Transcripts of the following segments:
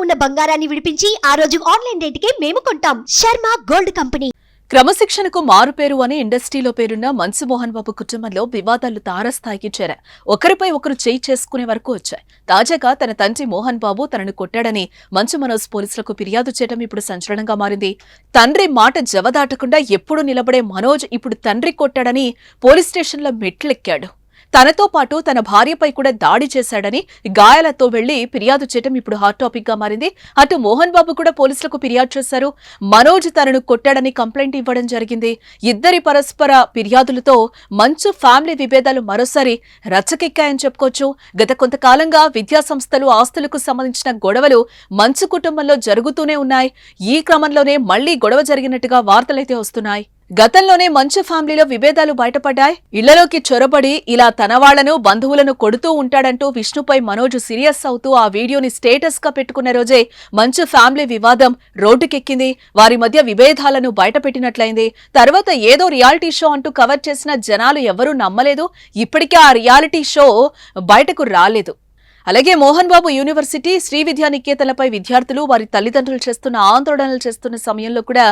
ఉన్న బంగారాన్ని విడిపించి ఆ రోజు ఆన్లైన్ రేటుకే మేము కొంటాం. Sharma gold company. క్రమశిక్షణకు మారుపేరు అని ఇండస్ట్రీలో పేరున్న మంచు మోహన్ బాబు కుటుంబంలో వివాదాలు తారస్థాయికి చేరాయి. ఒకరిపై ఒకరు చేయి చేసుకునే వరకు వచ్చాయి. తాజాగా తన తండ్రి మోహన్ బాబు తనను కొట్టాడని మంచు మనోజ్ పోలీసులకు ఫిర్యాదు చేయడం ఇప్పుడు సంచలనంగా మారింది. తండ్రి మాట జవదాటకుండా ఎప్పుడు నిలబడే మనోజ్ ఇప్పుడు తండ్రి కొట్టాడని పోలీస్ స్టేషన్లో మెట్లెక్కాడు. తనతో పాటు తన భార్యపై కూడా దాడి చేశాడని గాయాలతో వెళ్లి ఫిర్యాదు చేయడం ఇప్పుడు హాట్ టాపిక్ గా మారింది. అటు మోహన్ బాబు కూడా పోలీసులకు ఫిర్యాదు చేశారు. మనోజ్ తనను కొట్టాడని కంప్లైంట్ ఇవ్వడం జరిగింది. ఇద్దరి పరస్పర ఫిర్యాదులతో మంచు ఫ్యామిలీ విభేదాలు మరోసారి రచ్చకెక్కాయని చెప్పుకోవచ్చు. గత కొంతకాలంగా విద్యా సంస్థలు ఆస్తులకు సంబంధించిన గొడవలు మంచు కుటుంబంలో జరుగుతూనే ఉన్నాయి. ఈ క్రమంలోనే మళ్లీ గొడవ జరిగినట్టుగా వార్తలైతే వస్తున్నాయి. గతంలోనే మంచు ఫ్యామిలీలో విభేదాలు బయటపడ్డాయి. ఇళ్లలోకి చొరబడి ఇలా తన వాళ్లను బంధువులను కొడుతూ ఉంటాడంటూ విష్ణుపై మనోజ్ సీరియస్ అవుతూ ఆ వీడియోని స్టేటస్ గా పెట్టుకున్న రోజే మంచు ఫ్యామిలీ వివాదం రోడ్డుకెక్కింది. వారి మధ్య విభేదాలను బయటపెట్టినట్లయింది. తర్వాత ఏదో రియాలిటీ షో అంటూ కవర్ చేసిన జనాలు ఎవరూ నమ్మలేదు. ఇప్పటికే ఆ రియాలిటీ షో బయటకు రాలేదు. అలాగే మోహన్ బాబు యూనివర్సిటీ, శ్రీ విద్యా నికేతన్లపై విద్యార్థులు వారి తల్లిదండ్రులు చేస్తున్న ఆందోళనలు చేస్తున్న సమయంలో కూడా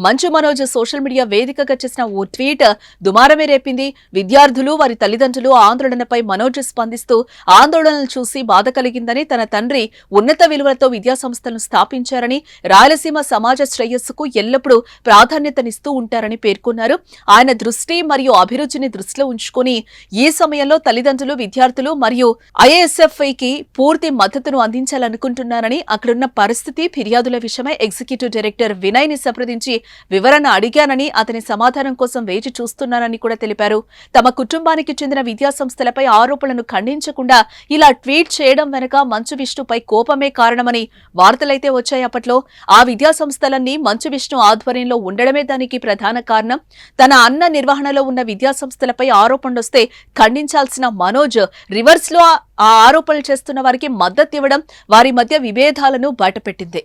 మంచు మనోజ్ సోషల్ మీడియా వేదికగా చేసిన ఓ ట్వీట్ దుమారమే రేపింది. విద్యార్థులు వారి తల్లిదండ్రులు ఆందోళనపై మనోజ్ స్పందిస్తూ ఆందోళనలు చూసి బాధ కలిగిందని, తన తండ్రి ఉన్నత విలువలతో విద్యా సంస్థలను స్థాపించారని, రాయలసీమ సమాజ శ్రేయస్సుకు ఎల్లప్పుడూ ప్రాధాన్యతనిస్తూ ఉంటారని పేర్కొన్నారు. ఆయన దృష్టి మరియు అభిరుచిని దృష్టిలో ఉంచుకుని ఈ సమయంలో తల్లిదండ్రులు, విద్యార్థులు మరియు ఐఎస్ఎఫ్ఐకి పూర్తి మద్దతును అందించాలనుకుంటున్నారని, అక్కడున్న పరిస్థితి, ఫిర్యాదుల విషయమై ఎగ్జిక్యూటివ్ డైరెక్టర్ వినయ్ ని సంప్రదించి వివరణ అడిగానని, అతని సమాధానం కోసం వేచి చూస్తున్నానని కూడా తెలిపారు. తమ కుటుంబానికి చెందిన విద్యా సంస్థలపై ఆరోపణలను ఖండించకుండా ఇలా ట్వీట్ చేయడం వెనుక మంచు విష్ణుపై కోపమే కారణమని వార్తలైతే వచ్చాయి. అప్పట్లో ఆ విద్యా సంస్థలన్నీ మంచు విష్ణు ఆధ్వర్యంలో ఉండడమే దానికి ప్రధాన కారణం. తన అన్న నిర్వహణలో ఉన్న విద్యా సంస్థలపై ఆరోపణలొస్తే ఖండించాల్సిన మనోజ్ రివర్స్ లో ఆ ఆరోపణలు చేస్తున్న వారికి మద్దతు ఇవ్వడం వారి మధ్య విభేదాలను బయటపెట్టింది.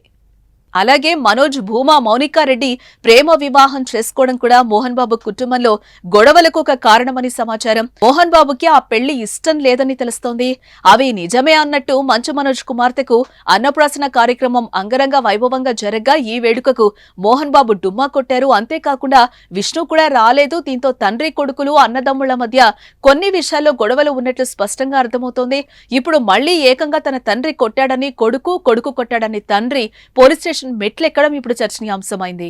అలాగే మనోజ్ భూమా మౌనికారెడ్డి ప్రేమ వివాహం చేసుకోవడం కూడా మోహన్ బాబు కుటుంబంలో గొడవలకు ఒక కారణమని సమాచారం. మోహన్ బాబుకి ఆ పెళ్లి ఇష్టం లేదని తెలుస్తోంది. అవి నిజమే అన్నట్టు మంచు మనోజ్ కుమార్తెకు అన్నప్రాసన కార్యక్రమం అంగరంగ వైభవంగా జరగ్గా ఈ వేడుకకు మోహన్ బాబు డుమ్మా కొట్టారు. అంతేకాకుండా విష్ణు కూడా రాలేదు. దీంతో తండ్రి కొడుకులు అన్నదమ్ముళ్ల మధ్య కొన్ని విషయాల్లో గొడవలు ఉన్నట్లు స్పష్టంగా అర్థమవుతోంది. ఇప్పుడు మళ్లీ ఏకంగా తన తండ్రి కొట్టాడని కొడుకు, కొడుకు కొట్టాడని తండ్రి పోలీస్ స్టేషన్ మెట్లెక్కడం ఇప్పుడు చర్చనీయాంశమైంది.